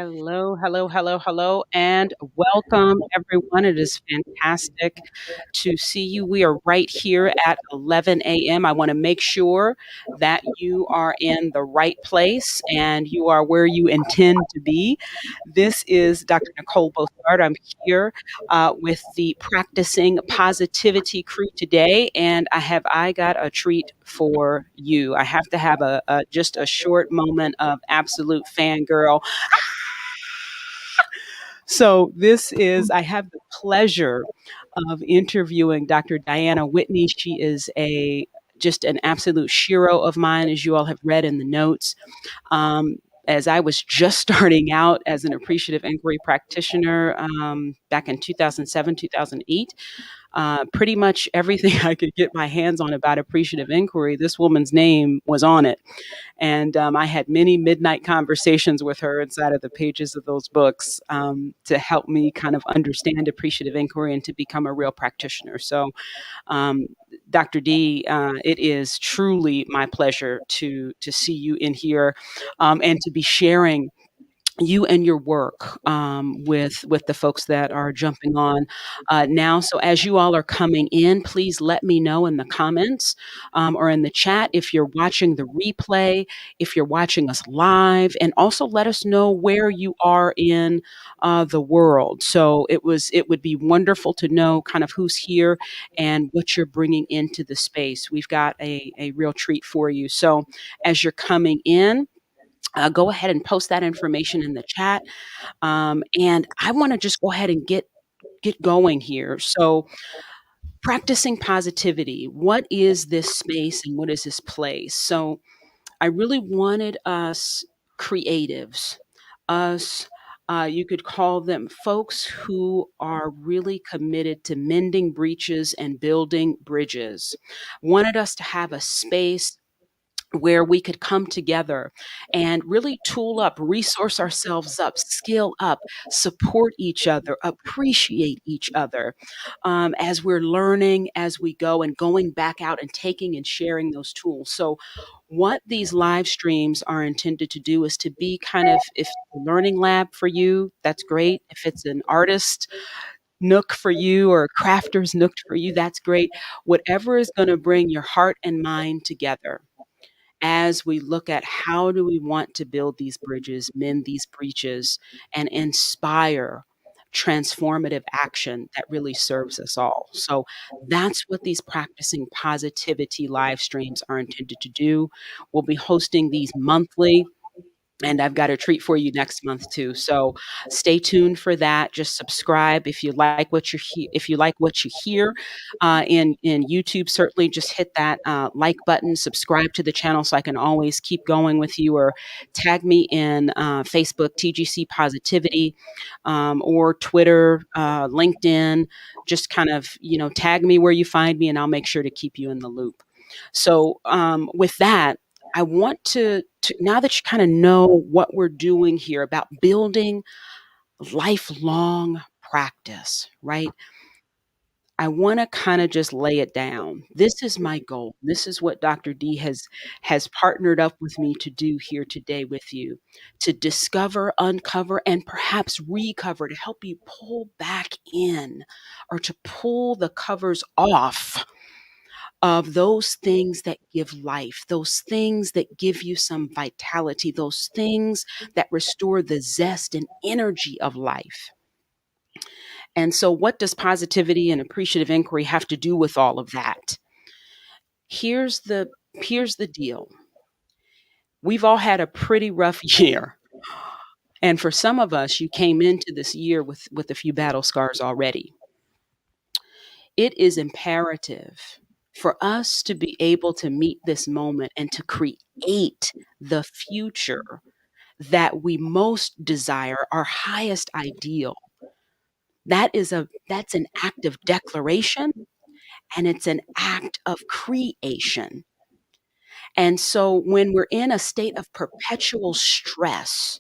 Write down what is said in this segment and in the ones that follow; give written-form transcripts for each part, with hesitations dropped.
Hello, hello, hello, hello, and welcome everyone. It is fantastic to see you. We are right here at 11 a.m. I want to make sure that you are in the right place and you are where you intend to be. This is Dr. Nicole Bossard. I'm here with the Practicing Positivity crew today, and I got a treat for you. I have to have just a short moment of absolute fangirl. So I have the pleasure of interviewing Dr. Diana Whitney. She is just an absolute shero of mine, as you all have read in the notes. Um, as I was just starting out as an appreciative inquiry practitioner back in 2007, 2008, pretty much everything I could get my hands on about appreciative inquiry, this woman's name was on it. And I had many midnight conversations with her inside of the pages of those books to help me kind of understand appreciative inquiry and to become a real practitioner. So, um, Dr. D, it is truly my pleasure to see you in here and to be sharing you and your work with the folks that are jumping on now. So as you all are coming in, please let me know in the comments or in the chat if you're watching the replay, if you're watching us live, and also let us know where you are in the world. So it would be wonderful to know kind of who's here and what you're bringing into the space. We've got a real treat for you. So as you're coming in, go ahead and post that information in the chat. And I want to just go ahead and get going here. So, practicing positivity. What is this space and what is this place? So, I really wanted us creatives, us. You could call them folks who are really committed to mending breaches and building bridges. Wanted us to have a space where we could come together and really tool up, resource ourselves up, skill up, support each other, appreciate each other as we're learning as we go and going back out and taking and sharing those tools. So, what these live streams are intended to do is to be kind of, if it's a learning lab for you, that's great. If it's an artist nook for you or a crafter's nook for you, that's great. Whatever is going to bring your heart and mind together as we look at how do we want to build these bridges, mend these breaches, and inspire transformative action that really serves us all. So that's what these practicing positivity live streams are intended to do. We'll be hosting these monthly, and I've got a treat for you next month too. So stay tuned for that. Just subscribe if you like what if you like what you hear in YouTube. Certainly, just hit that like button, subscribe to the channel, so I can always keep going with you. Or tag me in Facebook, TGC Positivity, or Twitter, LinkedIn. Just kind of tag me where you find me, and I'll make sure to keep you in the loop. So with that, I want to now that you kind of know what we're doing here about building lifelong practice, right? I want to kind of just lay it down. This is my goal. This is what Dr. D has partnered up with me to do here today with you, to discover, uncover, and perhaps recover, to help you pull back in or to pull the covers off of those things that give life, those things that give you some vitality, those things that restore the zest and energy of life. And so, what does positivity and appreciative inquiry have to do with all of that? Here's the here's the deal. We've all had a pretty rough year. And for some of us, you came into this year with a few battle scars already. It is imperative for us to be able to meet this moment and to create the future that we most desire, our highest ideal. That's an act of declaration, and it's an act of creation. And so when we're in a state of perpetual stress,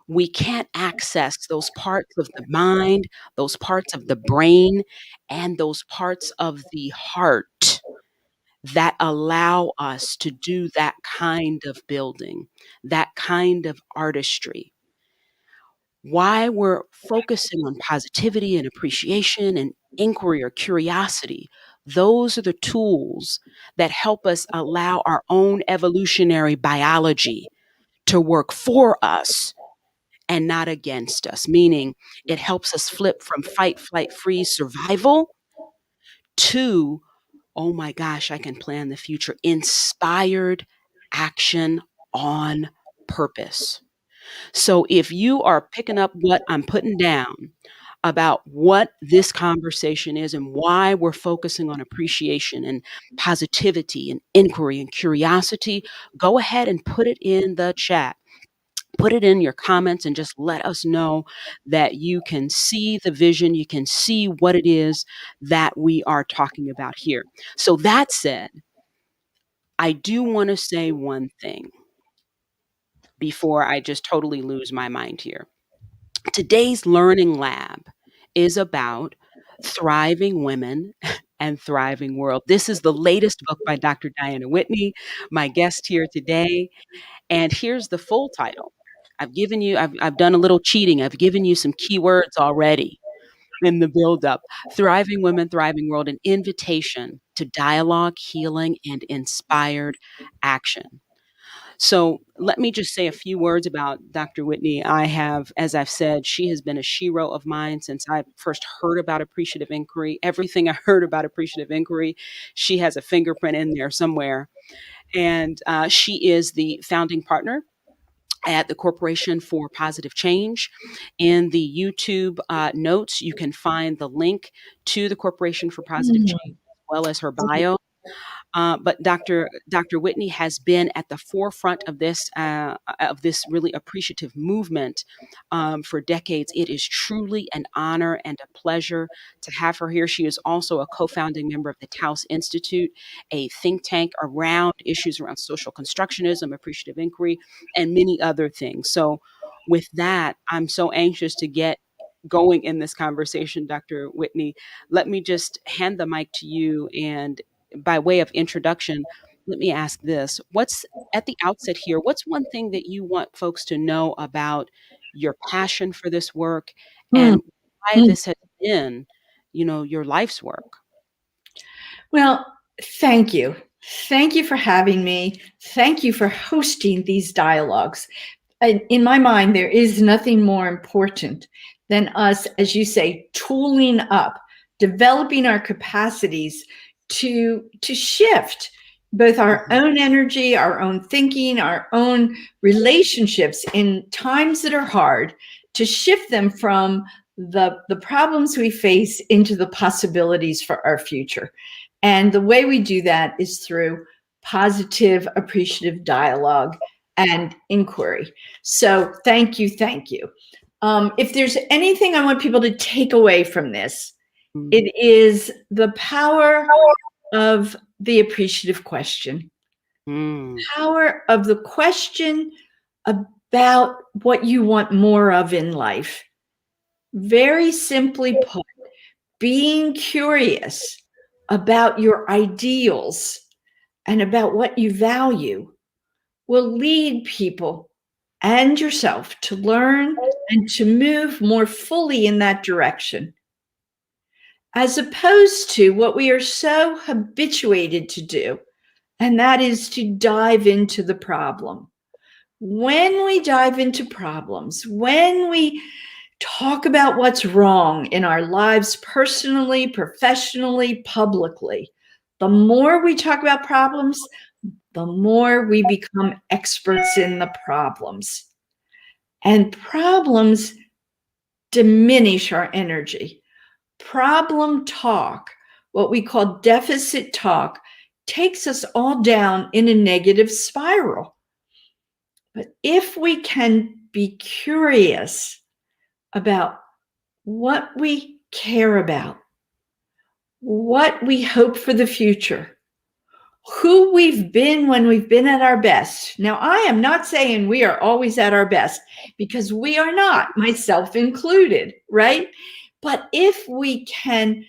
we can't access those parts of the mind, those parts of the brain, and those parts of the heart that allow us to do that kind of building, that kind of artistry. why we're focusing on positivity and appreciation and inquiry or curiosity. Those are the tools that help us allow our own evolutionary biology to work for us and not against us, meaning it helps us flip from fight, flight, freeze, survival to, oh my gosh, I can plan the future, inspired action on purpose. So if you are picking up what I'm putting down about what this conversation is and why we're focusing on appreciation and positivity and inquiry and curiosity, go ahead and put it in the chat. Put it in your comments and just let us know that you can see the vision, you can see what it is that we are talking about here. So that said, I do want to say one thing before I just totally lose my mind here. Today's Learning Lab is about thriving women and thriving world. This is the latest book by Dr. Diana Whitney, my guest here today. And here's the full title. I've done a little cheating. I've given you some keywords already in the buildup. Thriving Women, Thriving World, an invitation to dialogue, healing, and inspired action. So let me just say a few words about Dr. Whitney. As I've said, she has been a she-ro of mine since I first heard about Appreciative Inquiry. Everything I heard about Appreciative Inquiry, she has a fingerprint in there somewhere. And she is the founding partner at the Corporation for Positive Change. In the YouTube notes, you can find the link to the Corporation for Positive Mhm. Change as well as her bio. But Dr. Whitney has been at the forefront of this really appreciative movement for decades. It is truly an honor and a pleasure to have her here. She is also a co-founding member of the Taos Institute, a think tank around issues around social constructionism, appreciative inquiry, and many other things. So, with that, I'm so anxious to get going in this conversation, Dr. Whitney. Let me just hand the mic to you, and by way of introduction, let me ask this. What's at the outset here, what's one thing that you want folks to know about your passion for this work Mm, and why mm. this has been, your life's work? Well, thank you. Thank you for having me. Thank you for hosting these dialogues. In my mind, there is nothing more important than us, as you say, tooling up, developing our capacities to shift both our Mhm. own energy, our own thinking, our own relationships in times that are hard, to shift them from the problems we face into the possibilities for our future. And the way we do that is through positive, appreciative dialogue and inquiry. So thank you, thank you. If there's anything I want people to take away from this, Mm, it is the power of the appreciative question, mm, power of the question about what you want more of in life. Very simply put, being curious about your ideals and about what you value will lead people and yourself to learn and to move more fully in that direction, as opposed to what we are so habituated to do, and that is to dive into the problem. When we dive into problems, when we talk about what's wrong in our lives, personally, professionally, publicly, the more we talk about problems, the more we become experts in the problems. And problems diminish our energy. Problem talk, what we call deficit talk, takes us all down in a negative spiral. But if we can be curious about what we care about, what we hope for the future, who we've been when we've been at our best. Now, I am not saying we are always at our best, because we are not, myself included, right? But if we can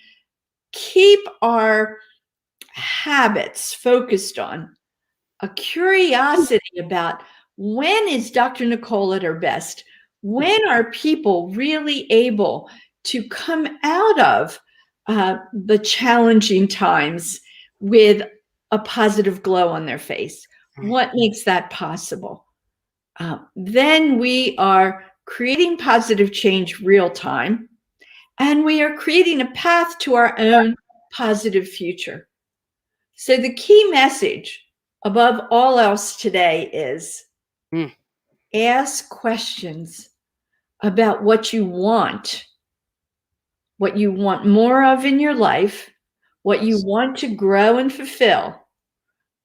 keep our habits focused on a curiosity about when is Dr. Nicole at her best? When are people really able to come out of the challenging times with a positive glow on their face? What makes that possible? Then we are creating positive change real time, and we are creating a path to our own positive future. So the key message above all else today is ask questions about what you want more of in your life, what you want to grow and fulfill.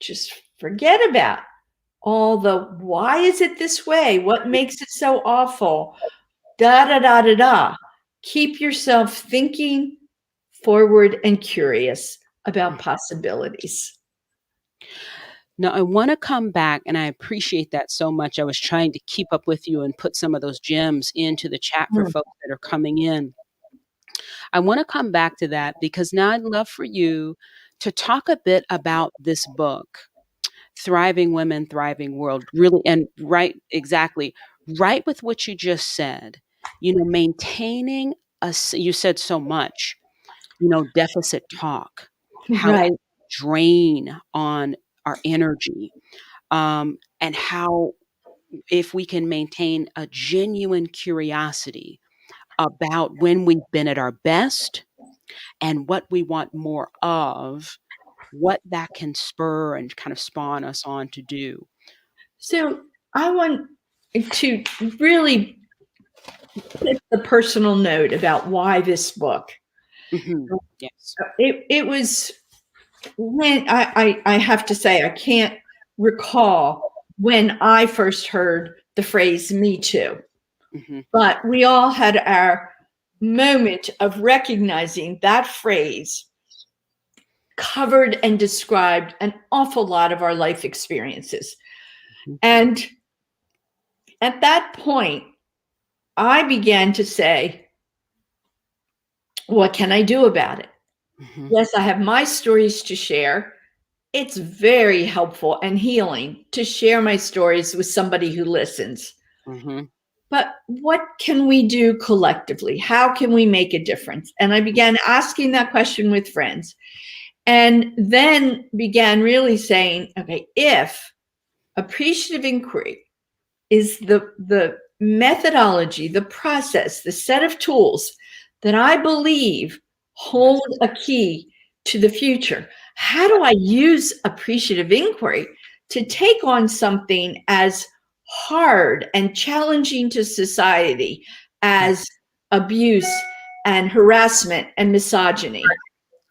Just forget about all the why is it this way? What makes it so awful? Da da da da da. Keep yourself thinking forward and curious about possibilities. Now, I want to come back, and I appreciate that so much. I was trying to keep up with you and put some of those gems into the chat for folks that are coming in. I want to come back to that because now I'd love for you to talk a bit about this book, Thriving Women, Thriving World, really, and exactly, right with what you just said, maintaining you said so much, deficit talk, how Right. it drain on our energy, and how if we can maintain a genuine curiosity about when we've been at our best and what we want more of, what that can spur and kind of spawn us on to do. So I want to really hit the personal note about why this book. Yes. It was when I have to say, I can't recall when I first heard the phrase "me too," but we all had our moment of recognizing that phrase covered and described an awful lot of our life experiences. And at that point, I began to say, what can I do about it? Yes, I have my stories to share. It's very helpful and healing to share my stories with somebody who listens. But what can we do collectively? How can we make a difference? And I began asking that question with friends, and then began really saying, okay, if appreciative inquiry is the methodology, the process, the set of tools that I believe hold a key to the future, how do I use appreciative inquiry to take on something as hard and challenging to society as abuse and harassment and misogyny?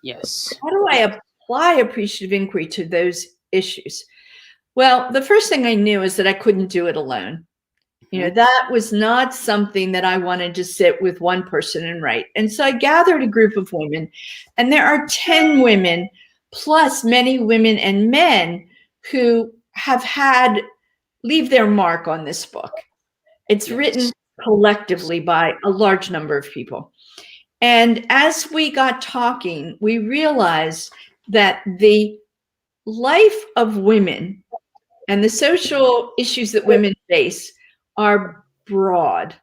Yes. How do I apply appreciative inquiry to those issues? Well, the first thing I knew is that I couldn't do it alone. That was not something that I wanted to sit with one person and write. And so I gathered a group of women, and there are 10 women, plus many women and men who have leave their mark on this book. It's written collectively by a large number of people. And as we got talking, we realized that the life of women and the social issues that women face are broad.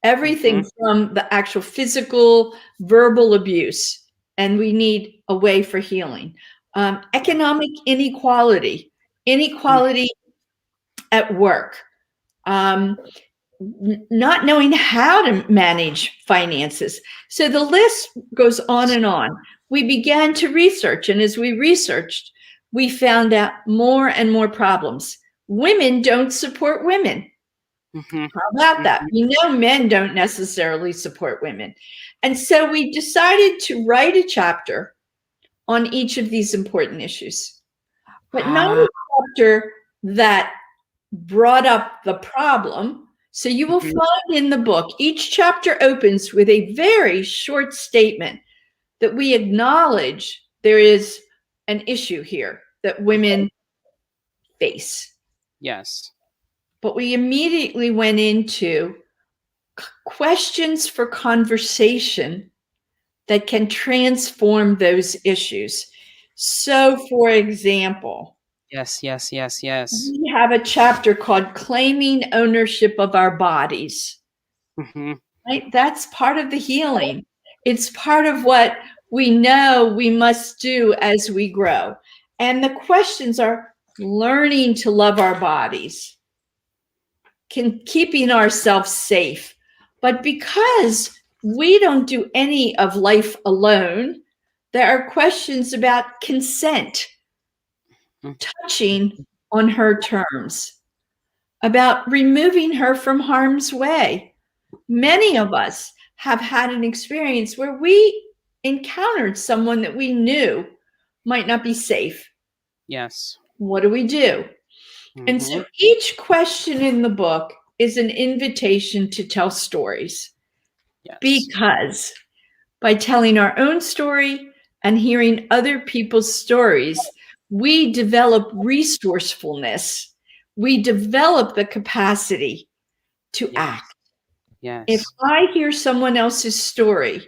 Everything from the actual physical, verbal abuse, and we need a way for healing. Economic inequality at work, not knowing how to manage finances. So the list goes on and on. We began to research, and as we researched, we found out more and more problems. Women don't support women. How about that? Men don't necessarily support women. And so we decided to write a chapter on each of these important issues, but not a chapter that brought up the problem. So you will find in the book, each chapter opens with a very short statement that we acknowledge there is an issue here that women face. Yes. But we immediately went into questions for conversation that can transform those issues. So, for example, Yes. we have a chapter called Claiming Ownership of Our Bodies. Mm-hmm. right? That's part of the healing. It's part of what we know we must do as we grow. And the questions are learning to love our bodies, keeping ourselves safe. But because we don't do any of life alone, there are questions about consent, touching on her terms, about removing her from harm's way. Many of us have had an experience where we encountered someone that we knew might not be safe. Yes. What do we do? And Mm-hmm. so each question in the book is an invitation to tell stories, Yes. because by telling our own story and hearing other people's stories, we develop resourcefulness. We develop the capacity to Yes. act. If Yes. I hear someone else's story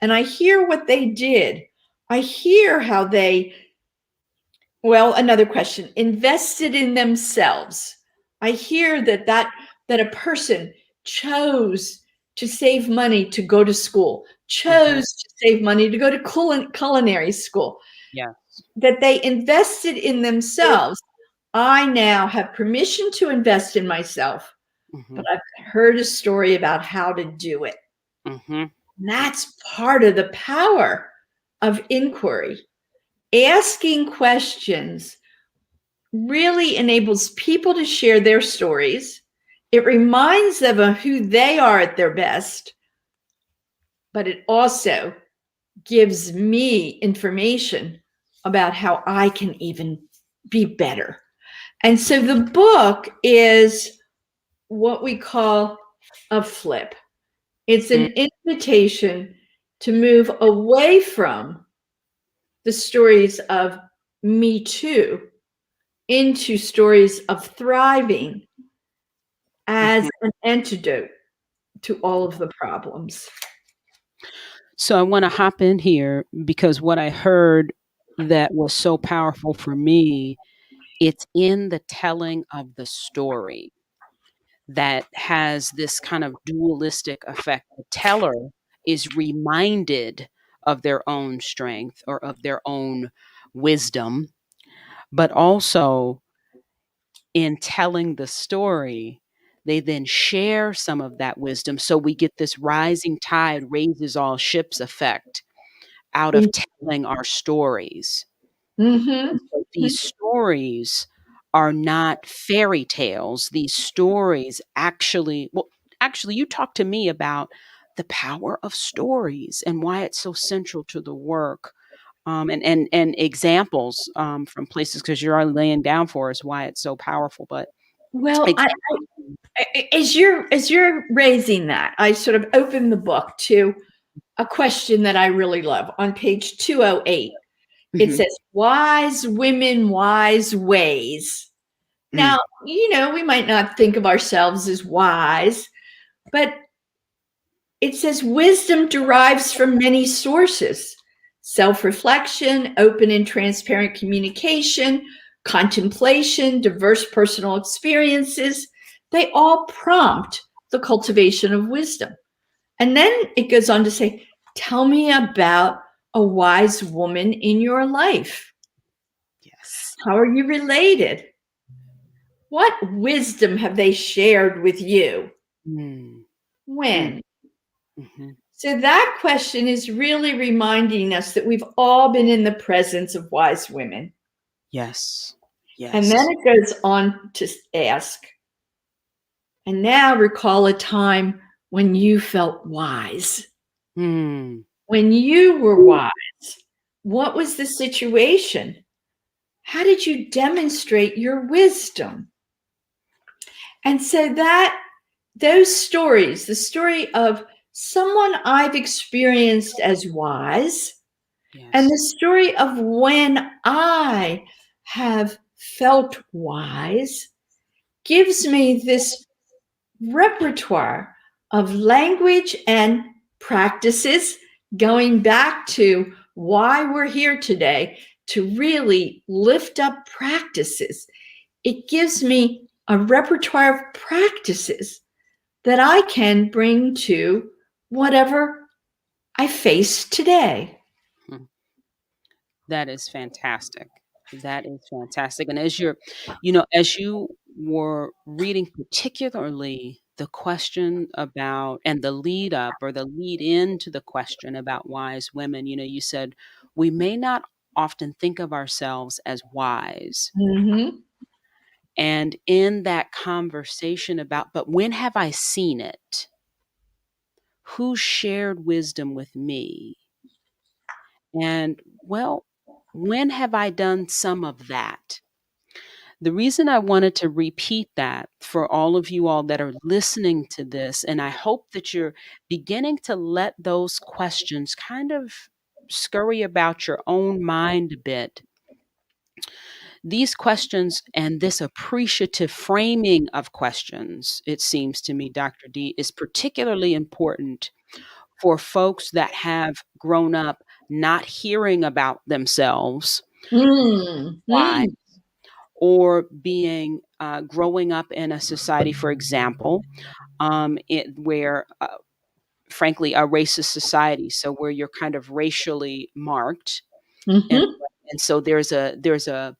and I hear what they did, I hear how they, well, another question, invested in themselves. I hear that a person chose to save money to go to school, Mm-hmm. chose to save money to go to culinary school, Yes. that they invested in themselves. I now have permission to invest in myself, Mm-hmm. but I've heard a story about how to do it. Mm-hmm. And that's part of the power of inquiry. Asking questions really enables people to share their stories. It reminds them of who they are at their best, but it also gives me information about how I can even be better. And so the book is what we call a flip. It's an invitation to move away from the stories of me too into stories of thriving Mm-hmm. as an antidote to all of the problems. So I want to hop in here because what I heard that was so powerful for me, it's in the telling of the story that has this kind of dualistic effect. The teller is reminded of their own strength or of their own wisdom, but also in telling the story, they then share some of that wisdom. So we get this rising tide raises all ships effect out of telling our stories. Mm-hmm. And so these stories are not fairy tales. These stories actually, well, actually, you talked to me about the power of stories and why it's so central to the work. And examples from places because you're already laying down for us why it's so powerful. But Well, examples. as you're raising that, I sort of opened the book to a question that I really love. On page 208, it Mhm, says, "Wise women, wise ways." Now, mm, we might not think of ourselves as wise, but it says wisdom derives from many sources: self reflection, open and transparent communication, contemplation, diverse personal experiences. They all prompt the cultivation of wisdom. And then it goes on to say, "Tell me about a wise woman in your life. yes. How are you related? What wisdom have they shared with you? Mm, mm, When?" mhm. So that question is really reminding us that we've all been in the presence of wise women. Yes. And then Yes. it goes on to ask, "And now recall a time when you felt wise. Mm, When you were wise, what was the situation? How did you demonstrate your wisdom?" And so those stories, the story of someone I've experienced as wise, and the yes. story of when I have felt wise, gives me this repertoire of language and practices, going back to why we're here today, to really lift up practices. It gives me a repertoire of practices that I can bring to whatever I face today. That is fantastic. That is fantastic. And as as you were reading, particularly the question about, and the lead up or the lead into the question about wise women, you said, we may not often think of ourselves as wise. Mm-hmm. And in that conversation about, but when have I seen it? Who shared wisdom with me? And well, when have I done some of that? The reason I wanted to repeat that for all of you all that are listening to this, and I hope that you're beginning to let those questions kind of scurry about your own mind a bit. These questions and this appreciative framing of questions, it seems to me, Dr. D, is particularly important for folks that have grown up not hearing about themselves, why, Mm-hmm. or being growing up in a society, for example, where, frankly, a racist society, so where you're kind of racially marked, and Mm-hmm. and so there's a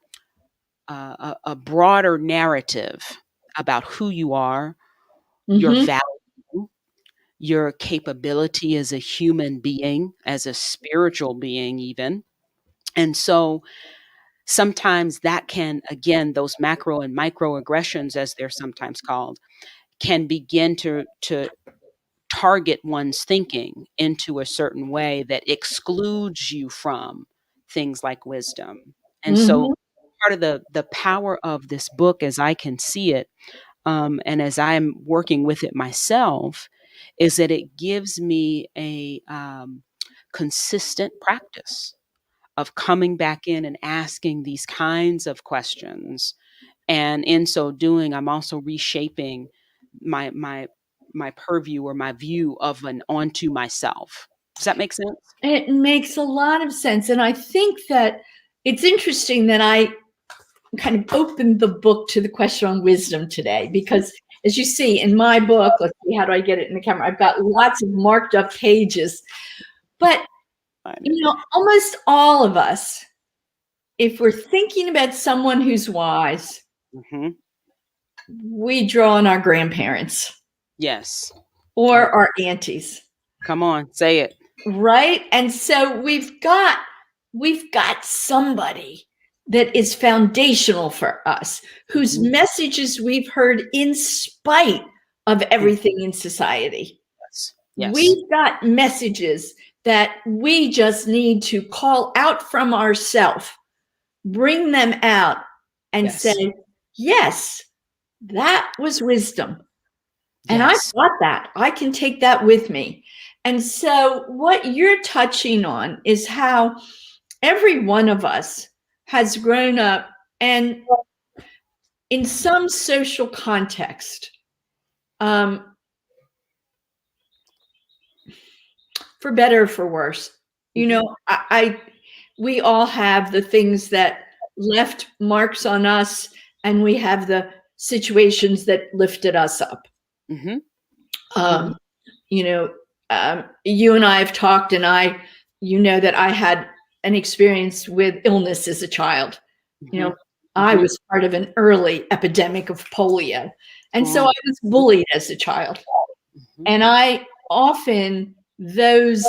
broader narrative about who you are, your Mm-hmm. value, your capability as a human being, as a spiritual being, even. And so sometimes that can, again, those macro and microaggressions, as they're sometimes called, can begin to target one's thinking into a certain way that excludes you from things like wisdom. And so Mm-hmm. part of the power of this book, as I can see it, and as I'm working with it myself, is that it gives me a consistent practice of coming back in and asking these kinds of questions. And in so doing, I'm also reshaping my purview or my view of an onto myself. Does that make sense? It makes a lot of sense. And I think that it's interesting that I kind of opened the book to the question on wisdom today, because as you see in my book, let's see, how do I get it in the camera? I've got lots of marked up pages. But, almost all of us, if we're thinking about someone who's wise, Mm-hmm. we draw on our grandparents Yes. or our aunties. Come on, say it. Right? And so we've got somebody that is foundational for us, whose Mhm. messages we've heard in spite of everything in society. Yes. Yes. We've got messages that we just need to call out from ourselves, bring them out, and Yes. say, yes, that was wisdom. And I've Yes. got that. I can take that with me. And so, what you're touching on is how every one of us has grown up, and in some social context, for better or for worse, Mhm. we all have the things that left marks on us, and we have the situations that lifted us up. Mhm. Mhm. Um, you know, you and I have talked, and that I had an experience with illness as a child. Mhm. I Mhm. was part of an early epidemic of polio. And Come so on. I was bullied as a child. Mhm. And those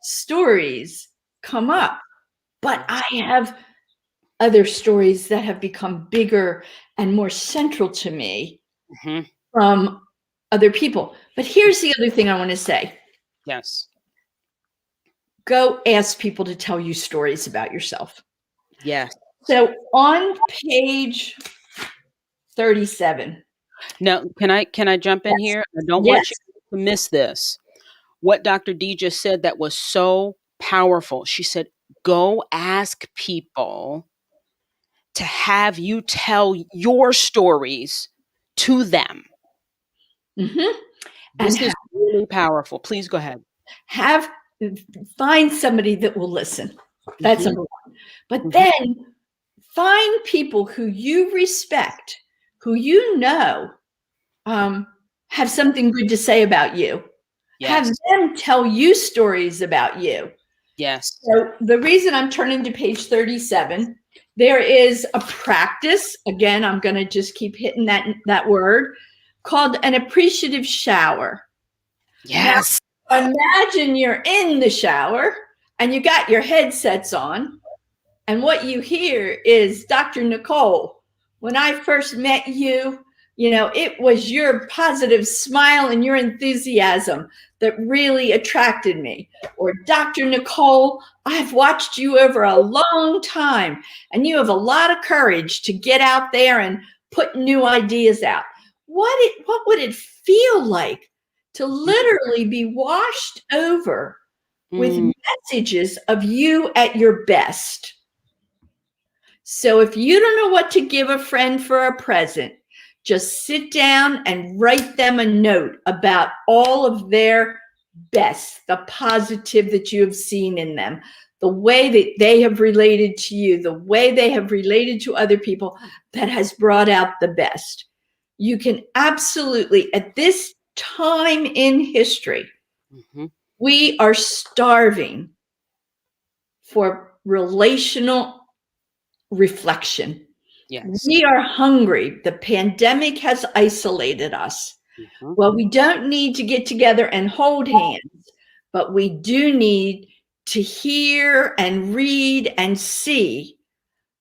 stories come up, but I Yes. have other stories that have become bigger and more central to me Mhm. from other people. But here's the other thing I want to say. Yes. Go ask people to tell you stories about yourself. Yes. So on page 37. Now, can I jump in Yes. here? I don't want you Yes. to miss this. What Dr. D just said that was so powerful. She said, "Go ask people to have you tell your stories to them." Mm-hmm. And This is really powerful. Please go ahead. have find somebody that will listen. That's Mhm. number one. But Mhm. then find people who you respect, who um, have something good to say about you. Have Yes. them tell you stories about you. Yes. So the reason I'm turning to page 37, there is a practice. Again, I'm going to just keep hitting that word, called an appreciative shower. Yes. Now, imagine you're in the shower and you got your headsets on, and what you hear is, Dr. Nicole, when I first met you, it was your positive smile and your enthusiasm that really attracted me. Or, Dr. Nicole, I've watched you over a long time, and you have a lot of courage to get out there and put new ideas out. What would it feel like to literally be washed over with messages of you at your best? So if you don't know what to give a friend for a present, just sit down and write them a note about all of their best, the positive that you have seen in them, the way that they have related to you, the way they have related to other people that has brought out the best. You can absolutely, at this time in history, we are starving for relational reflection. Yes. We are hungry. The pandemic has isolated us. Well, we don't need to get together and hold hands, but we do need to hear and read and see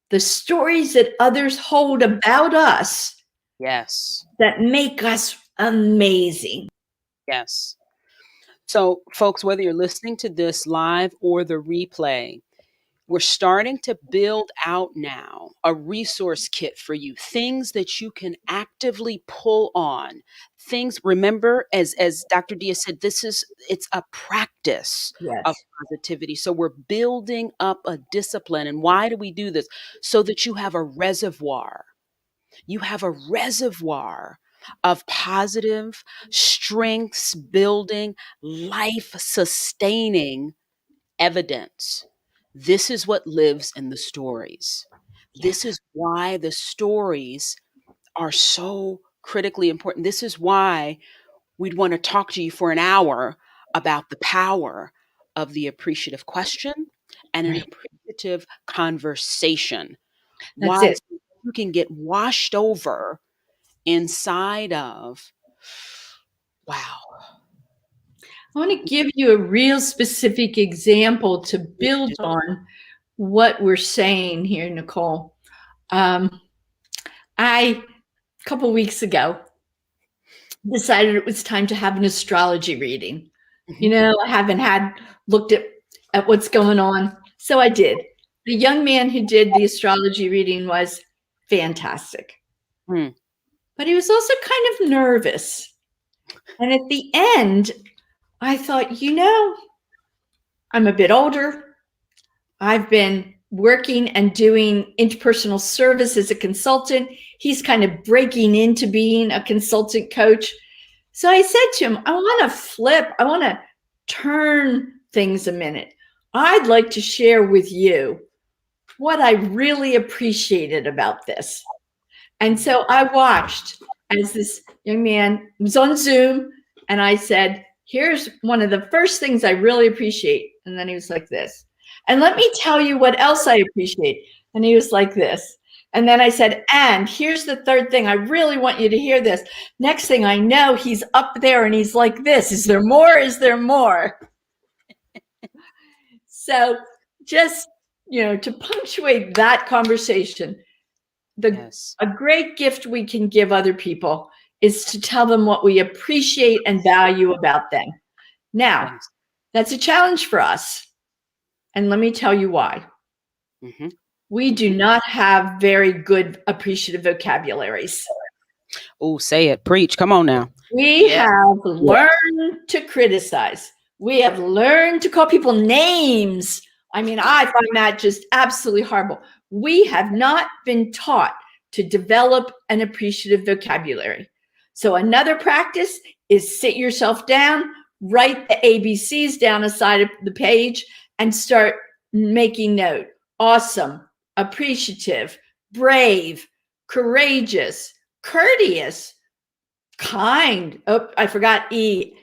the stories that others hold about us. Yes. That make us amazing. Yes. So, folks, whether you're listening to this live or the replay, we're starting to build out now a resource kit for you, things that you can actively pull on. Things, remember, as Dr. Diaz said, it's a practice of Yes. positivity. So we're building up a discipline. And why do we do this? So that you have a reservoir. You have a reservoir of positive strengths building, life sustaining evidence. This is what lives in the stories. Yeah. This is why the stories are so critically important. This is why we'd want to talk to you for an hour about the power of the appreciative question and an Right. appreciative conversation. That's Why? it. So you can get washed over inside of, wow. I want to give you a real specific example to build on what we're saying here, Nicole. A couple weeks ago, decided it was time to have an astrology reading. I haven't looked at what's going on. So I did. The young man who did the astrology reading was fantastic. Hmm. But he was also kind of nervous. And at the end, I thought, I'm a bit older. I've been working and doing interpersonal service as a consultant. He's kind of breaking into being a consultant coach. So I said to him, I want to turn things a minute. I'd like to share with you what I really appreciated about this. And so I watched as this young man was on Zoom, and I said, here's one of the first things I really appreciate. And then he was like this. And let me tell you what else I appreciate. And he was like this. And then I said, and here's the third thing. I really want you to hear this. Next thing I know, he's up there and he's like this. Is there more? Is there more? So just, to punctuate that conversation, a great gift we can give other people is to tell them what we appreciate and value about them. Now, that's a challenge for us. And let me tell you why. We do not have very good appreciative vocabularies. Oh, say it. Preach. Come on now. We have learned to criticize. We have learned to call people names. I mean, I find that just absolutely horrible. We have not been taught to develop an appreciative vocabulary. So another practice is sit yourself down, write the ABCs down the side of the page, and start making note. Awesome, appreciative, brave, courageous, courteous, kind. Oh, I forgot E.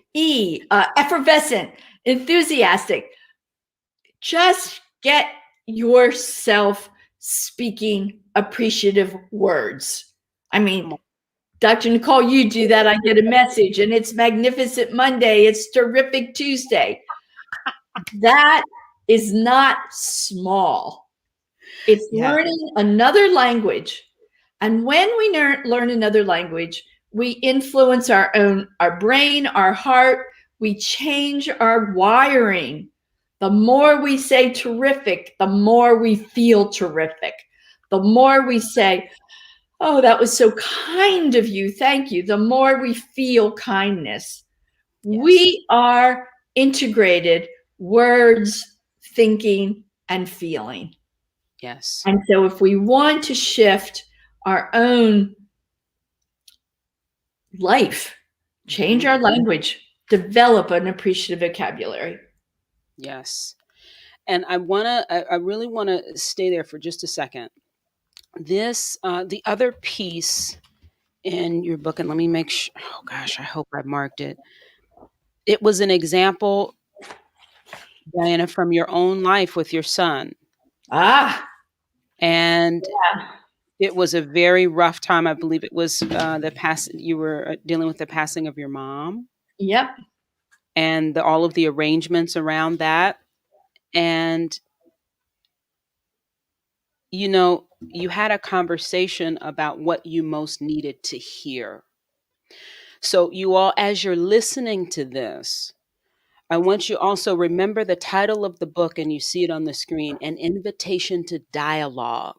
Effervescent, enthusiastic. Just get yourself speaking appreciative words. I mean, Dr. Nicole, you do that. I get a message and it's Magnificent Monday. It's Terrific Tuesday. That is not small. It's learning another language. And when we learn another language, we influence our brain, our heart. We change our wiring. The more we say terrific, the more we feel terrific. The more we say, oh, that was so kind of you. Thank you. The more we feel kindness. Yes. We are integrated words, thinking, and feeling. Yes. And so if we want to shift our own life, change our language, develop an appreciative vocabulary. Yes. And I really want to stay there for just a second. This, the other piece in your book, and let me make sure, oh gosh, I hope I marked it. It was an example, Diana, from your own life with your son. And it was a very rough time. I believe it was you were dealing with the passing of your mom. Yep. And all of the arrangements around that. And, you know, you had a conversation about what you most needed to hear. So you all, as you're listening to this, I want you also remember the title of the book, and you see it on the screen, An Invitation to Dialogue.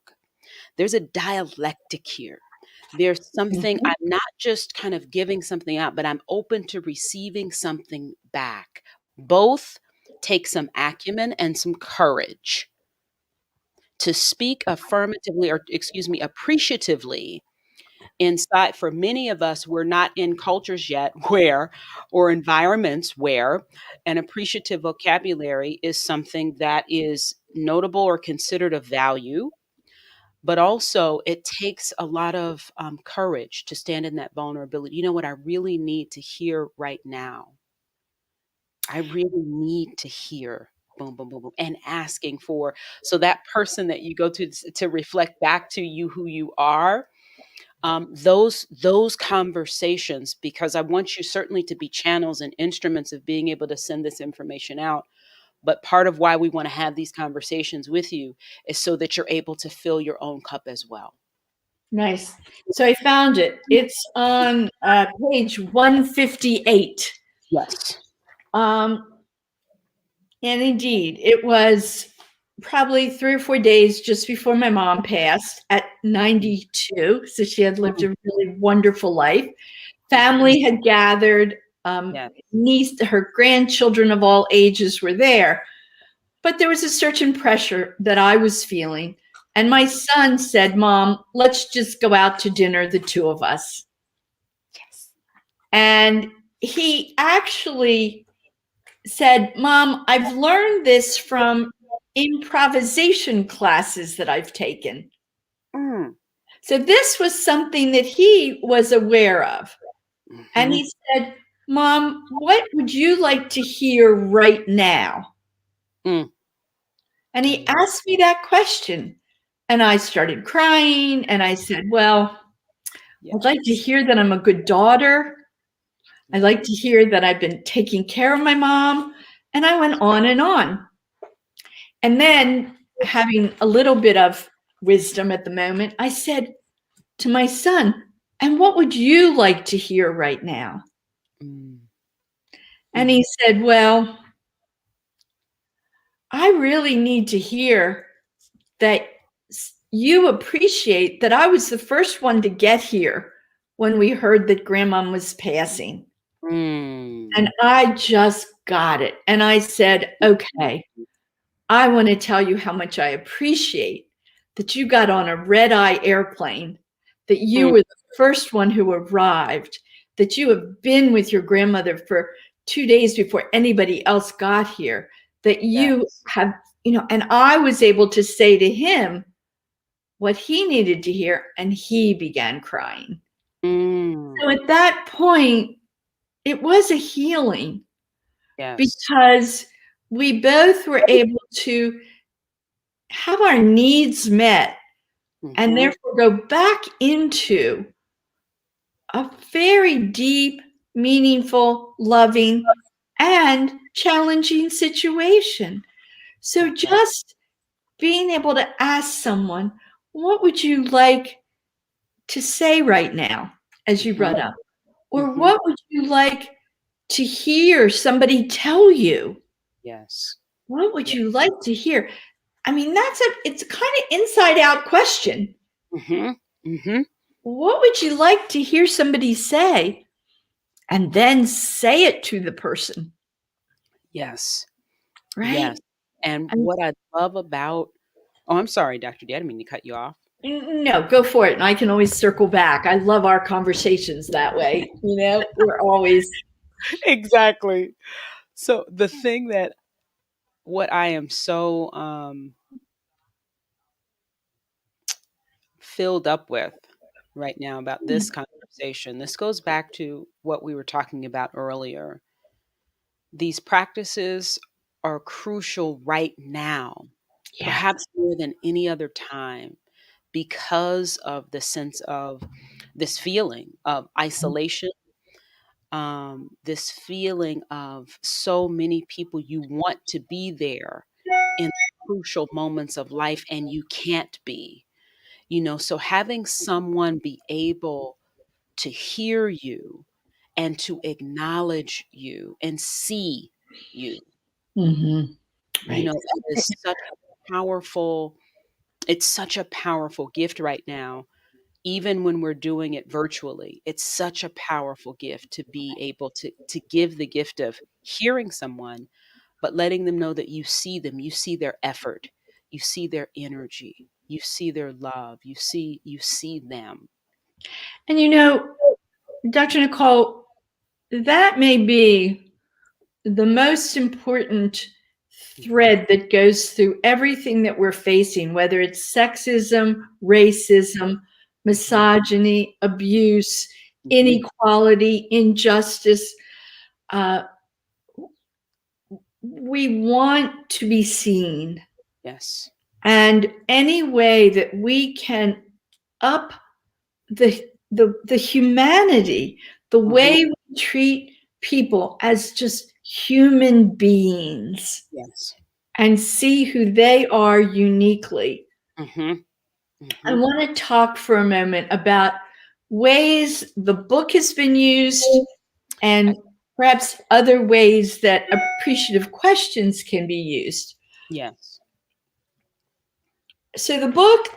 There's a dialectic here. There's something, I'm not just kind of giving something out, but I'm open to receiving something back. Both take some acumen and some courage to speak affirmatively, or appreciatively. Inside, for many of us, we're not in cultures yet or environments where an appreciative vocabulary is something that is notable or considered of value. But also, it takes a lot of courage to stand in that vulnerability. You know what I really need to hear right now? I really need to hear boom, boom, boom, boom, and asking for, so that person that you go to reflect back to you who you are, those conversations, because I want you certainly to be channels and instruments of being able to send this information out. But part of why we want to have these conversations with you is so that you're able to fill your own cup as well. Nice. So I found it. It's on page 158. Yes. And indeed, it was probably 3 or 4 days just before my mom passed at 92. So she had lived a really wonderful life. Family had gathered. Her grandchildren of all ages were there. But there was a certain pressure that I was feeling. And my son said, Mom, let's just go out to dinner, the two of us. Yes. And he actually said, Mom, I've learned this from improvisation classes that I've taken. So this was something that he was aware of. And he said, Mom, what would you like to hear right now? And he asked me that question. And I started crying. And I said, well, I'd like to hear that I'm a good daughter. I'd like to hear that I've been taking care of my mom. And I went on and on. And then, having a little bit of wisdom at the moment, I said to my son, and what would you like to hear right now? And he said, well, I really need to hear that you appreciate that I was the first one to get here when we heard that Grandma was passing. And I just got it. And I said, okay, I want to tell you how much I appreciate that you got on a red-eye airplane, that you were the first one who arrived, that you have been with your grandmother for 2 days before anybody else got here, that you have, and I was able to say to him what he needed to hear, and he began crying. So at that point, it was a healing because we both were able to have our needs met and therefore go back into a very deep, meaningful, loving, and challenging situation. So just being able to ask someone, what would you like to say right now, as you brought up? Or what would you like to hear somebody tell you? Yes. What would you like to hear? I mean, it's kind of inside out question. What would you like to hear somebody say? And then say it to the person. Yes. Right? Yes. And what I love about, oh, I'm sorry, Dr. D, I didn't mean to cut you off. No, go for it. And I can always circle back. I love our conversations that way. We're always. Exactly. So the thing that, what I am so filled up with right now about this conversation, this goes back to what we were talking about earlier. These practices are crucial right now, perhaps more than any other time, because of the sense of this feeling of isolation, this feeling of so many people you want to be there in crucial moments of life and you can't be. So having someone be able to hear you and to acknowledge you and see you, Right. it is such a powerful, it's such a powerful gift right now. Even when we're doing it virtually, it's such a powerful gift to be able to give the gift of hearing someone, but letting them know that you see them, you see their effort, you see their energy, you see their love, you see them. And Dr. Nicole, that may be the most important thread that goes through everything that we're facing, whether it's sexism, racism, misogyny, abuse, inequality, injustice. We want to be seen. Yes. And any way that we can up the humanity, the way we treat people as just human beings Yes. and see who they are uniquely. I want to talk for a moment about ways the book has been used and perhaps other ways that appreciative questions can be used. Yes. So the book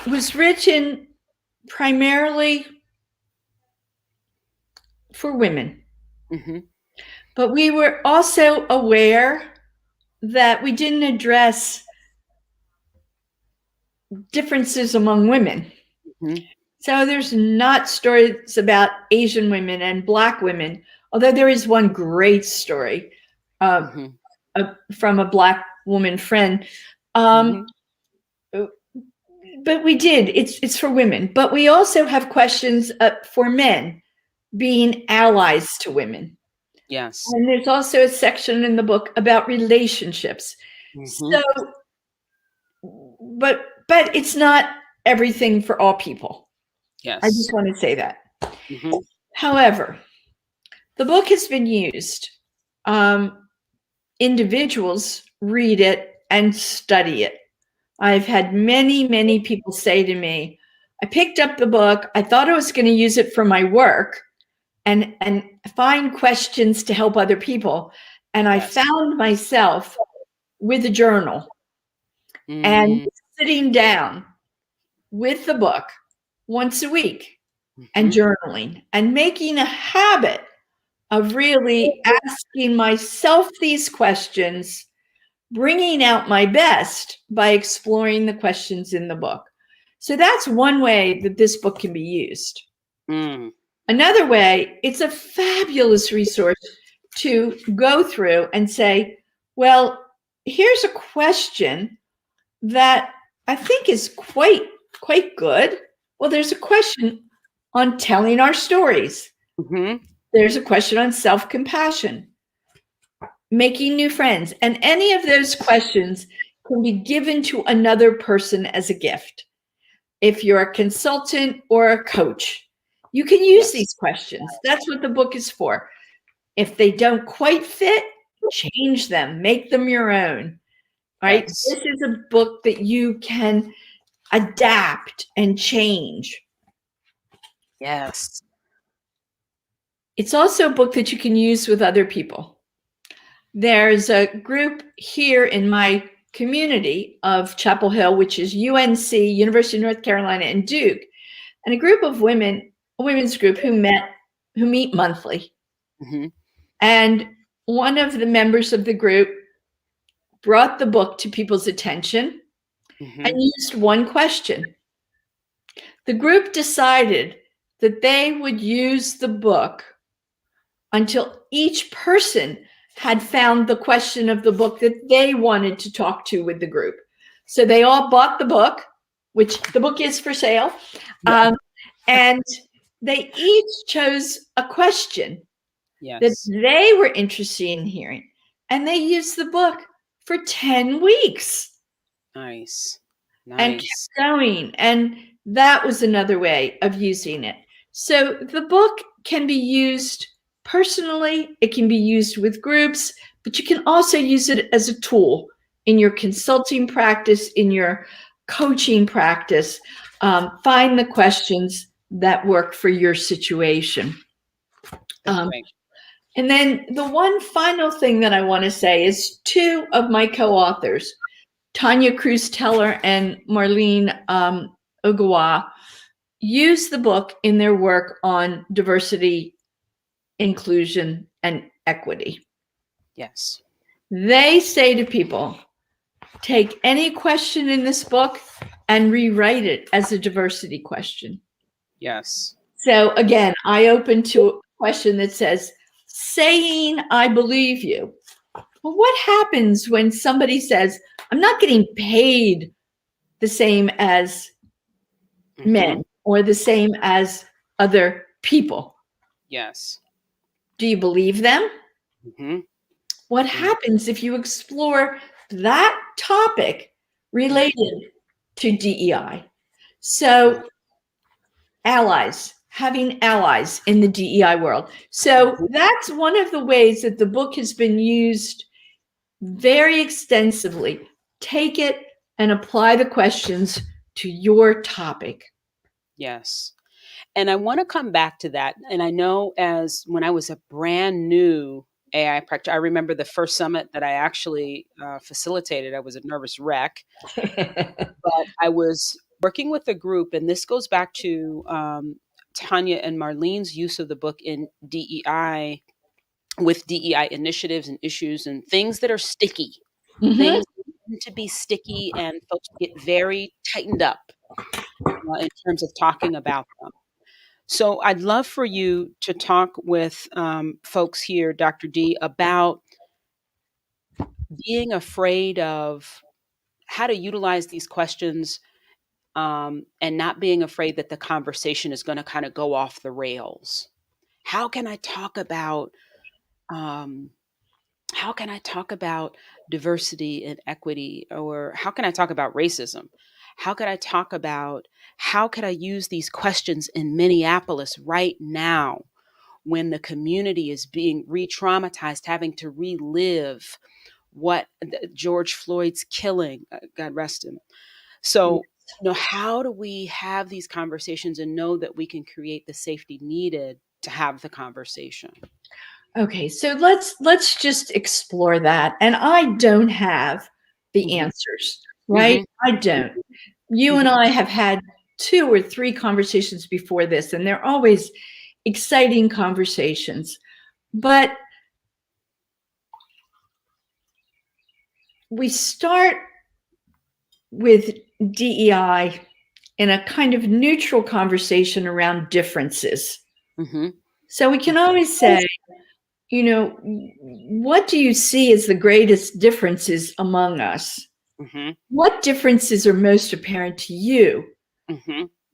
was written primarily for women. But we were also aware that we didn't address differences among women. So there's not stories about Asian women and Black women, although there is one great story from a Black woman friend. But we did. It's for women. But we also have questions for men being allies to women. Yes. And there's also a section in the book about relationships. So, but it's not everything for all people. Yes. I just want to say that. However, the book has been used. Individuals read it and study it. I've had many, many people say to me, I picked up the book. I thought I was going to use it for my work and find questions to help other people. And I found myself with a journal and sitting down with the book once a week and journaling and making a habit of really asking myself these questions, bringing out my best by exploring the questions in the book. So that's one way that this book can be used. Another way, it's a fabulous resource to go through and say, well, here's a question that I think is quite good. Well, there's a question on telling our stories. Mm-hmm. There's a question on self-compassion, making new friends. And any of those questions can be given to another person as a gift. If you're a consultant or a coach, you can use these questions. That's what the book is for. If they don't quite fit, change them, make them your own. Right? Yes. This is a book that you can adapt and change. Yes. It's also a book that you can use with other people. There's a group here in my community of Chapel Hill, which is UNC, University of North Carolina, and Duke, and a group of women, a women's group who meet monthly. Mm-hmm. And one of the members of the group brought the book to people's attention and used one question. The group decided that they would use the book until each person had found the question of the book that they wanted to talk to with the group. So they all bought the book, which the book is for sale. Yeah. And they each chose a question that they were interested in hearing. And they used the book for 10 weeks. Nice. And kept going. And that was another way of using it. So the book can be used personally, it can be used with groups, but you can also use it as a tool in your consulting practice, in your coaching practice. Find the questions that work for your situation. And then the one final thing that I want to say is two of my co-authors, Tanya Cruz Teller and Marlene Ogawa, use the book in their work on diversity, inclusion, and equity. Yes. They say to people, take any question in this book and rewrite it as a diversity question. Yes. So again, I open to a question that says, saying I believe you. Well, what happens when somebody says, I'm not getting paid the same as men or the same as other people? Yes. Do you believe them? Mm-hmm. What happens if you explore that topic related to DEI? So allies, having allies in the DEI world. So that's one of the ways that the book has been used very extensively. Take it and apply the questions to your topic. Yes. And I want to come back to that. And I know as when I was a brand new AI practitioner, I remember the first summit that I actually facilitated. I was a nervous wreck, but I was working with a group, and this goes back to Tanya and Marlene's use of the book in DEI, with DEI initiatives and issues and things that are sticky, things that tend to be sticky, and folks get very tightened up in terms of talking about them. So I'd love for you to talk with folks here, Dr. D, about being afraid of how to utilize these questions, and not being afraid that the conversation is going to kind of go off the rails. How can I talk about diversity and equity, or how can I talk about racism? How could I talk about how could I use these questions in Minneapolis right now when the community is being re-traumatized, having to relive what George Floyd's killing, God rest him. So, how do we have these conversations and know that we can create the safety needed to have the conversation? Okay, so let's just explore that. And I don't have the answers, right? I don't. You and I have had 2 or 3 conversations before this, and they're always exciting conversations. But we start with DEI in a kind of neutral conversation around differences. So we can always say, what do you see as the greatest differences among us? What differences are most apparent to you?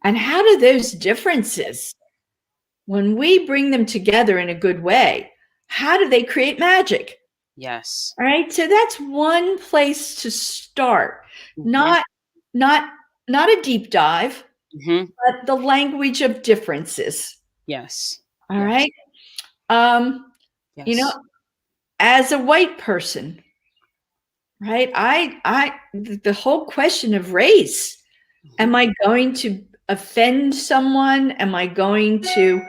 And how do those differences when we bring them together in a good way, how do they create magic? Yes. All right. So that's one place to start. Mm-hmm. Not a deep dive, Mm-hmm. but the language of differences. Yes. All Yes. right. Um, you know, Yes. as a white person, right? The whole question of race. Mm-hmm. Am I going to offend someone? Am I going to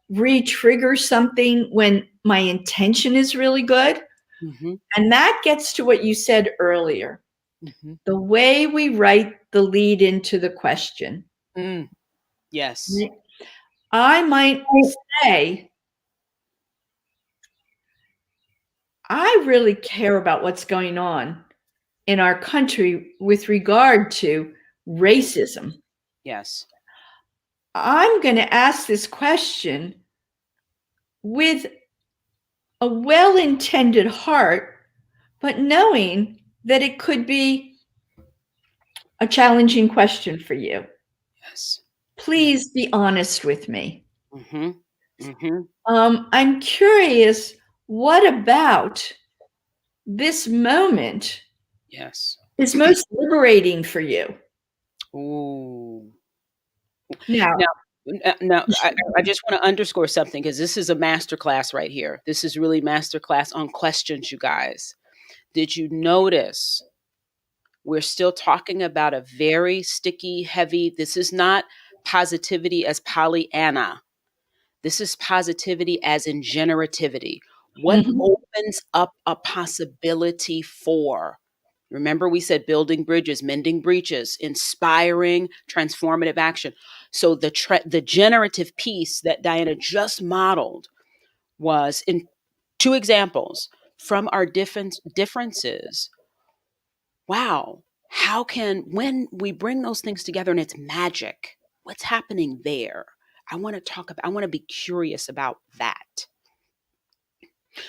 re-trigger something when my intention is really good? Mm-hmm. And that gets to what you said earlier. Mm-hmm. The way we write the lead into the question. Mm. Yes. I might say, I really care about what's going on in our country with regard to racism. Yes. I'm going to ask this question with a well intended heart, but knowing that it could be a challenging question for you. Yes. Yes. Please be honest with me. Mm-hmm. Mm-hmm. I'm curious, what about this moment Yes. is most liberating for you? Ooh. Now, Now, now, I just want to underscore something because this is a master class right here. This is really master class on questions, you guys. Did you notice we're still talking about a very sticky, heavy, this is not positivity as Pollyanna. This is positivity as in generativity. What mhm, opens up a possibility for? Remember, we said building bridges, mending breaches, inspiring, transformative action. So the generative piece that Diana just modeled was in two examples from our differences. Wow, how can when we bring those things together and it's magic? What's happening there? I want to be curious about that.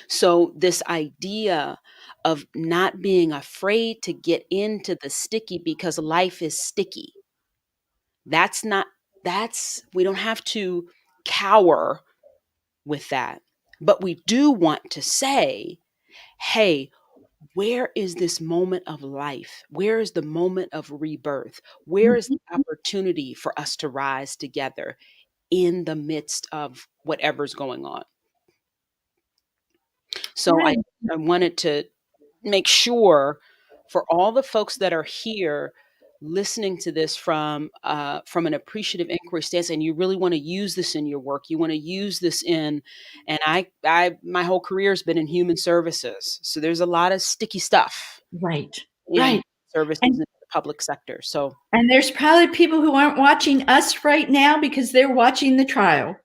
So, this idea of not being afraid to get into the sticky because life is sticky. That's not, we don't have to cower with that. But we do want to say, hey, where is this moment of life? Where is the moment of rebirth? Where is mhm, the opportunity for us to rise together in the midst of whatever's going on? So right, I wanted to make sure for all the folks that are here listening to this from an appreciative inquiry stance, and you really want to use this in your work, you want to use this in, and I my whole career has been in human services, so there's a lot of sticky stuff right, in right. services in And the public sector. So and there's probably people who aren't watching us right now because they're watching the trial,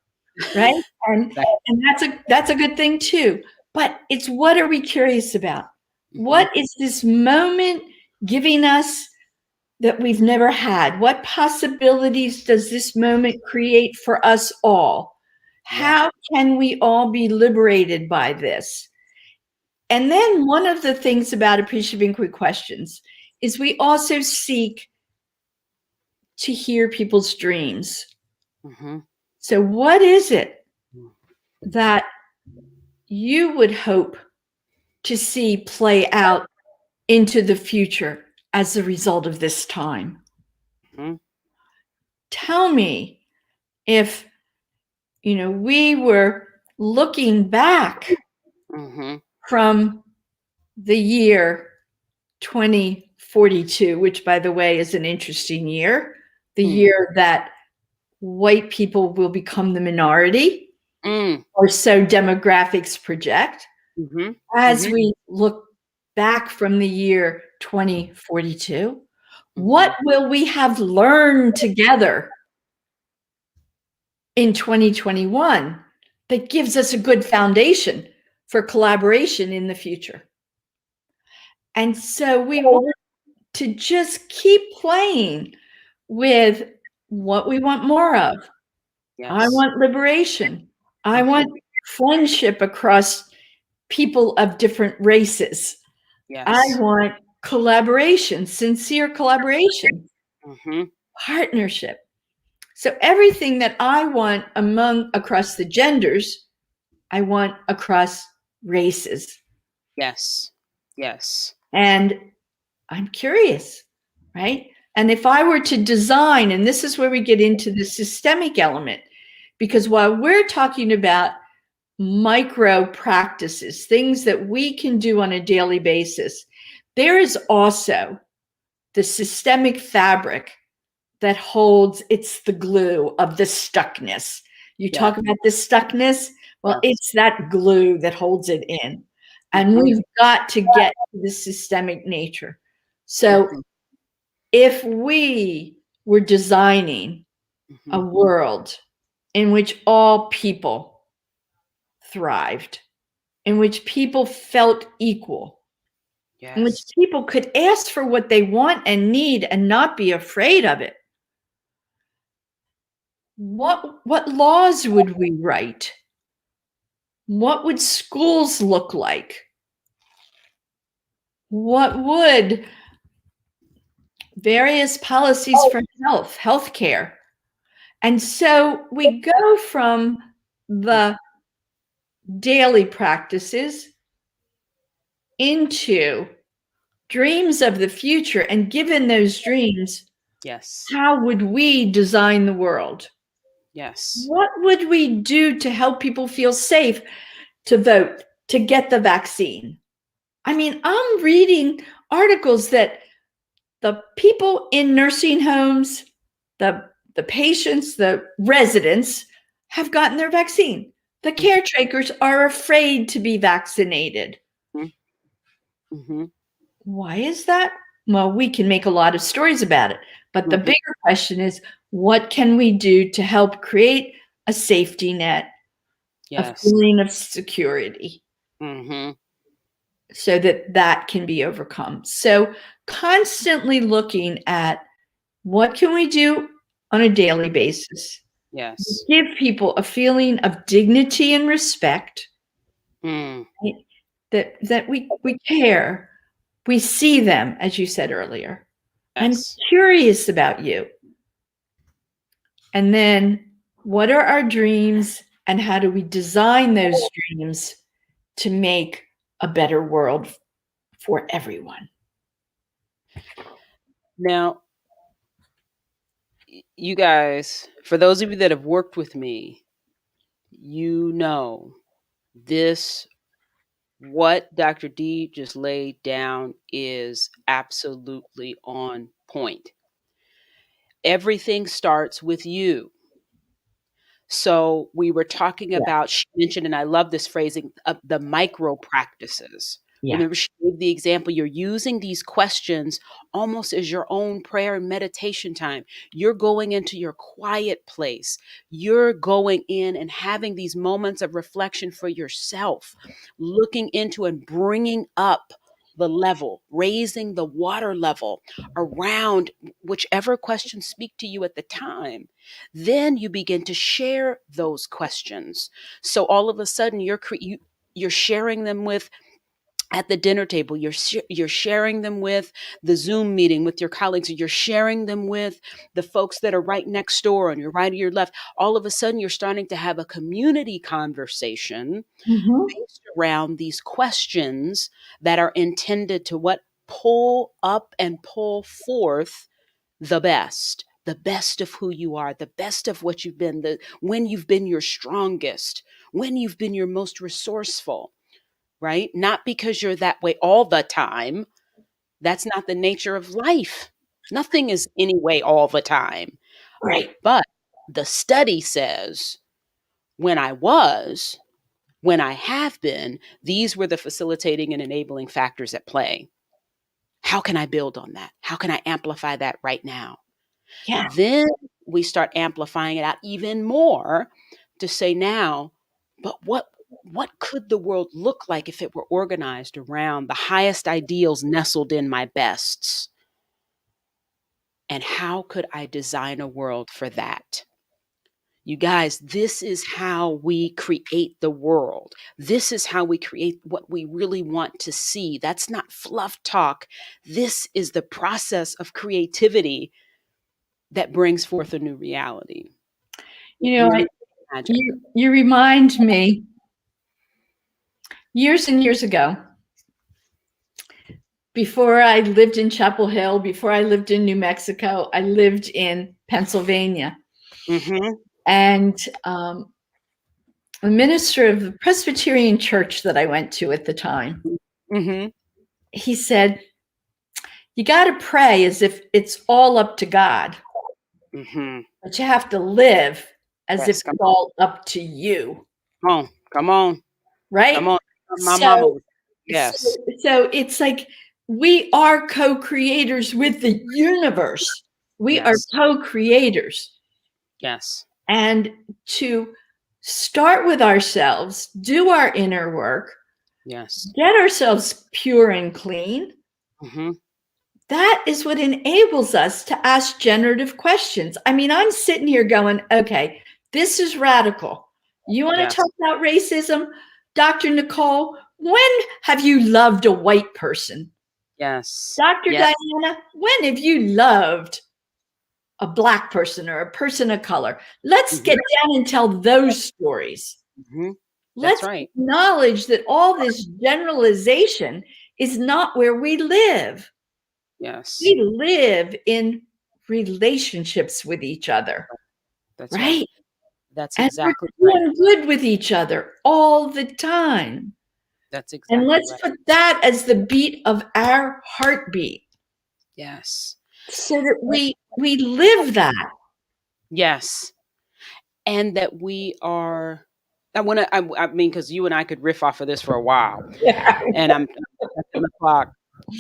right? And that, that's a good thing too. But it's, what are we curious about? hmm, What is this moment giving us that we've never had? What possibilities does this moment create for us all? yeah, How can we all be liberated by this? And then one of the things about appreciative inquiry questions is we also seek to hear people's dreams. hmm, So, what is it that you would hope to see play out into the future as a result of this time? hmm, Tell me, if we were looking back hmm, from the year 2042, which, by the way, is an interesting year, the hmm, year that white people will become the minority, mm, or so demographics project. hmm, As hmm, we look back from the year 2042, hmm, what will we have learned together in 2021 that gives us a good foundation for collaboration in the future? And so we want to just keep playing with what we want more of. I yes, want liberation. I hmm, want friendship across people of different races. I yes, want collaboration, sincere collaboration, hmm, partnership. So everything that I want across the genders, I want across races. Yes. Yes. And I'm curious, right? And if I were to design, and this is where we get into the systemic element, because while we're talking about micro practices, things that we can do on a daily basis, there is also the systemic fabric that holds, it's the glue of the stuckness. You Yeah. talk about the stuckness, well, Yes. it's that glue that holds it in. And Mhm. we've got to get to the systemic nature. So Mhm. if we were designing a Mhm. world in which all people thrived, in which people felt equal, in which Yes. people could ask for what they want and need and not be afraid of it, what laws would we write? What would schools look like? What would various policies for healthcare? And so we go from the daily practices into dreams of the future. And given those dreams, Yes. how would we design the world? Yes. What would we do to help people feel safe to vote, to get the vaccine? I mean, I'm reading articles that the people in nursing homes, the patients, the residents have gotten their vaccine. The caretakers are afraid to be vaccinated. Mhm. Why is that? Well, we can make a lot of stories about it, but the Mhm. bigger question is, what can we do to help create a safety net, a Yes. feeling of security, Mhm. so that that can be overcome? So constantly looking at what can we do on a daily basis? Yes. Give people a feeling of dignity and respect, Mm. right? That we care. We see them, as you said earlier. I'm Yes. curious about you. And then what are our dreams and how do we design those dreams to make a better world for everyone? Now, you guys, for those of you that have worked with me, you know this, what Dr. D just laid down is absolutely on point. Everything starts with you. So we were talking Yeah. about, she mentioned, and I love this phrasing, of the micro practices. Yeah. Remember, she gave the example, you're using these questions almost as your own prayer and meditation time. You're going into your quiet place. You're going in and having these moments of reflection for yourself, looking into and bringing up the level, raising the water level around whichever questions speak to you at the time. Then you begin to share those questions. So all of a sudden you're sharing them with, at the dinner table, you're sharing them with the Zoom meeting with your colleagues, or you're sharing them with the folks that are right next door on your right or your left. All of a sudden you're starting to have a community conversation Mhm. based around these questions that are intended to what, pull up and pull forth the best of who you are, the best of what you've been, the when you've been your strongest, when you've been your most resourceful, right? Not because you're that way all the time. That's not the nature of life. Nothing is anyway all the time. Right. But the study says when I was, when I have been, these were the facilitating and enabling factors at play. How can I build on that? How can I amplify that right now? Yeah. Then we start amplifying it out even more to say now, but what could the world look like if it were organized around the highest ideals nestled in my bests? And how could I design a world for that? You guys, this is how we create the world. This is how we create what we really want to see. That's not fluff talk. This is the process of creativity that brings forth a new reality. You know, Really magic. you remind me, years and years ago, before I lived in Chapel Hill, before I lived in New Mexico, I lived in Pennsylvania. Mm-hmm. And the minister of the Presbyterian church that I went to at the time, Mm-hmm. he said, you got to pray as if it's all up to God, Mm-hmm. but you have to live as if Yes, it's all up to you. come on, come on, come Right? on. My mama So, was, yes, so it's like we are co-creators with the universe. We are yes, co-creators. yes, And to start with ourselves, do our inner work, yes. get ourselves pure and clean. Mm-hmm. That is what enables us to ask generative questions. I mean, I'm sitting here going, okay, this is radical. You want to Yes, talk about racism? Dr. Nicole, when have you loved a white person? yes, Dr. yes. Diana, when have you loved a Black person or a person of color? Let's Mm-hmm. get down and tell those stories. Mm-hmm. That's Let's right. acknowledge that all this generalization is not where we live. Yes, We live in relationships with each other, that's right. right? That's And we're exactly right. doing good with each other all the time. That's And exactly let's right. put that as the beat of our heartbeat Yes, so that we live that. yes. And that we are, I mean, because you and I could riff off of this for a while, Yeah. and I'm checking the clock,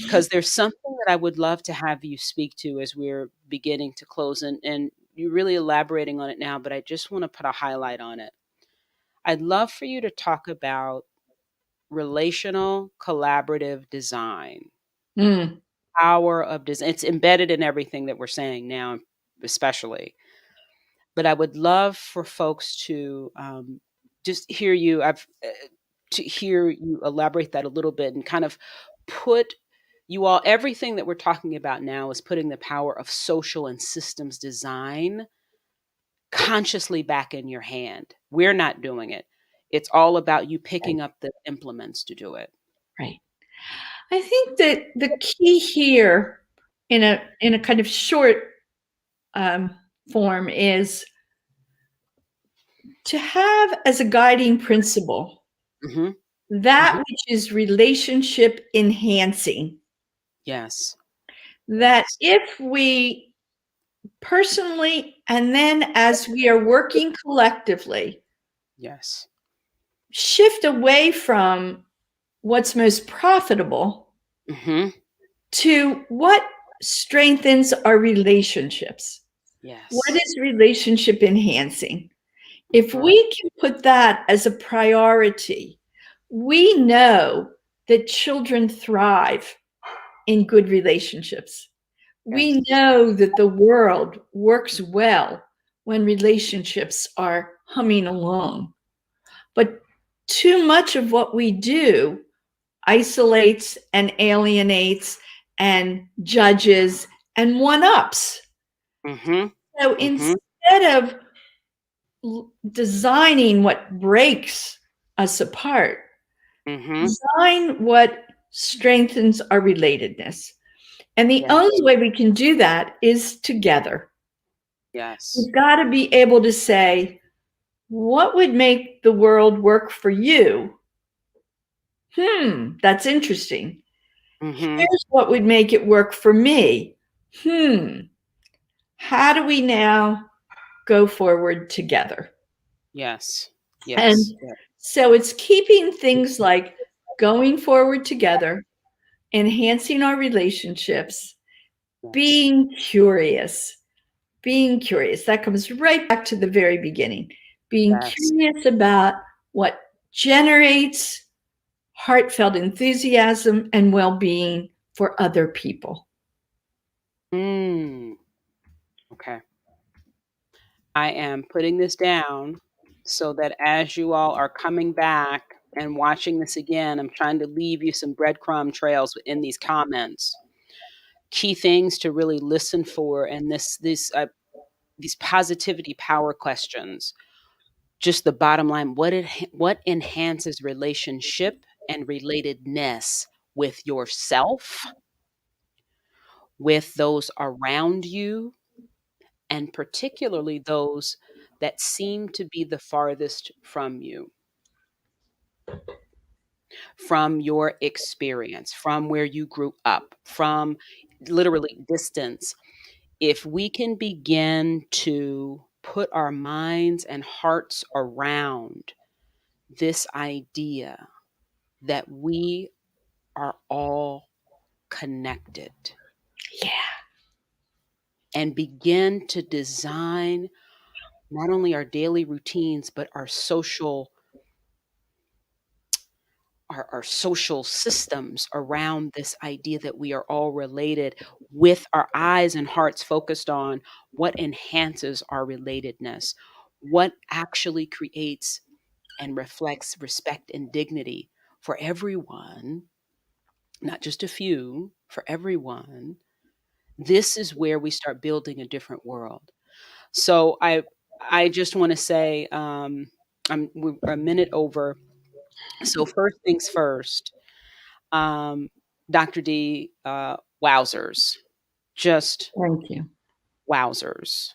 because there's something that I would love to have you speak to as we're beginning to close, and you're really elaborating on it now, but I just want to put a highlight on it. I'd love for you to talk about relational collaborative design, Mm, power of design. It's embedded in everything that we're saying now, especially. But I would love for folks to just hear you. To hear you elaborate that a little bit and kind of put you all, everything that we're talking about now is putting the power of social and systems design consciously back in your hand. We're not doing it. It's all about you picking up the implements to do it. right. I think that the key here in a kind of short um, form is to have as a guiding principle Hmm. that Hmm. which is relationship enhancing. Yes. That Yes. if we personally and then as we are working collectively Yes. shift away from what's most profitable Hmm. to what strengthens our relationships. What Yes. is relationship enhancing? If Hmm. we can put that as a priority, we know that children thrive in good relationships. Yes. We know that the world works well when relationships are humming along. But too much of what we do isolates and alienates and judges and one ups. Hmm. So Hmm. instead of designing what breaks us apart, Hmm. design what strengthens our relatedness. And the Yes. only way we can do that is together. Yes. We've got to be able to say, what would make the world work for you? That's interesting. Hmm. Here's what would make it work for me. Hmm, how do we now go forward together? Yes. And Yes. Yes. so it's keeping things like going forward together, enhancing our relationships, Yes. being curious. Being curious. That comes right back to the very beginning. Being Yes. curious about what generates heartfelt enthusiasm and well being for other people. Mm. Okay. I am putting this down so that as you all are coming back and watching this again, I'm trying to leave you some breadcrumb trails in these comments. Key things to really listen for, and this these positivity power questions, just the bottom line, what enhances relationship and relatedness with yourself, with those around you, and particularly those that seem to be the farthest from you, from your experience, from where you grew up, from literally distance. If we can begin to put our minds and hearts around this idea that we are all connected, Yeah. and begin to design not only our daily routines, but our social systems around this idea that we are all related, with our eyes and hearts focused on what enhances our relatedness, what actually creates and reflects respect and dignity for everyone, not just a few, for everyone. This is where we start building a different world. So I just want to say, we're a minute over. So first things first, um, Dr. D, wowzers, just Thank you. wowzers.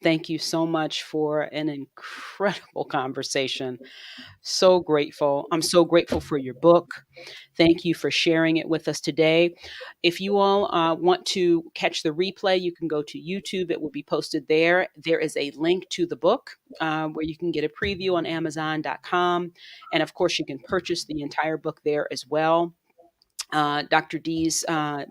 Thank you so much for an incredible conversation. So grateful. I'm so grateful for your book. Thank you for sharing it with us today. If you all want to catch the replay, you can go to YouTube. It will be posted there. There is a link to the book where you can get a preview on Amazon.com. And of course, you can purchase the entire book there as well. Dr. D's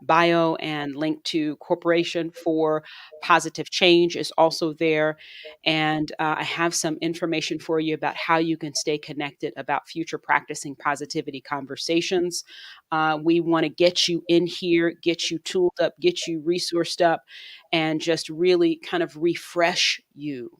bio and link to Corporation for Positive Change is also there. And I have some information for you about how you can stay connected about future practicing positivity conversations. We want to get you in here, get you tooled up, get you resourced up, and just really kind of refresh you.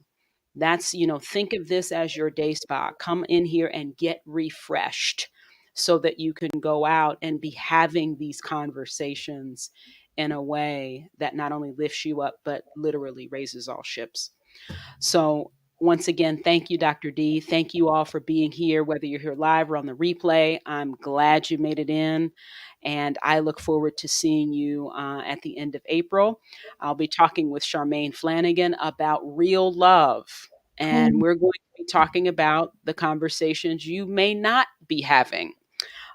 That's, think of this as your day spa. Come in here and get refreshed so that you can go out and be having these conversations in a way that not only lifts you up, but literally raises all ships. So, once again, thank you, Dr. D. Thank you all for being here, whether you're here live or on the replay. I'm glad you made it in. And I look forward to seeing you at the end of April. I'll be talking with Charmaine Flanagan about real love. And we're going to be talking about the conversations you may not be having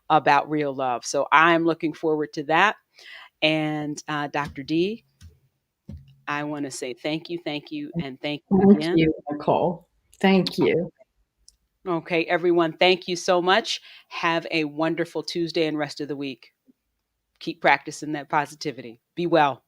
about real love. So I'm looking forward to that. And Dr. D, I want to say thank you, and thank you Thank again. you, Nicole. Thank you. Okay, everyone, thank you so much. Have a wonderful Tuesday and rest of the week. Keep practicing that positivity. Be well.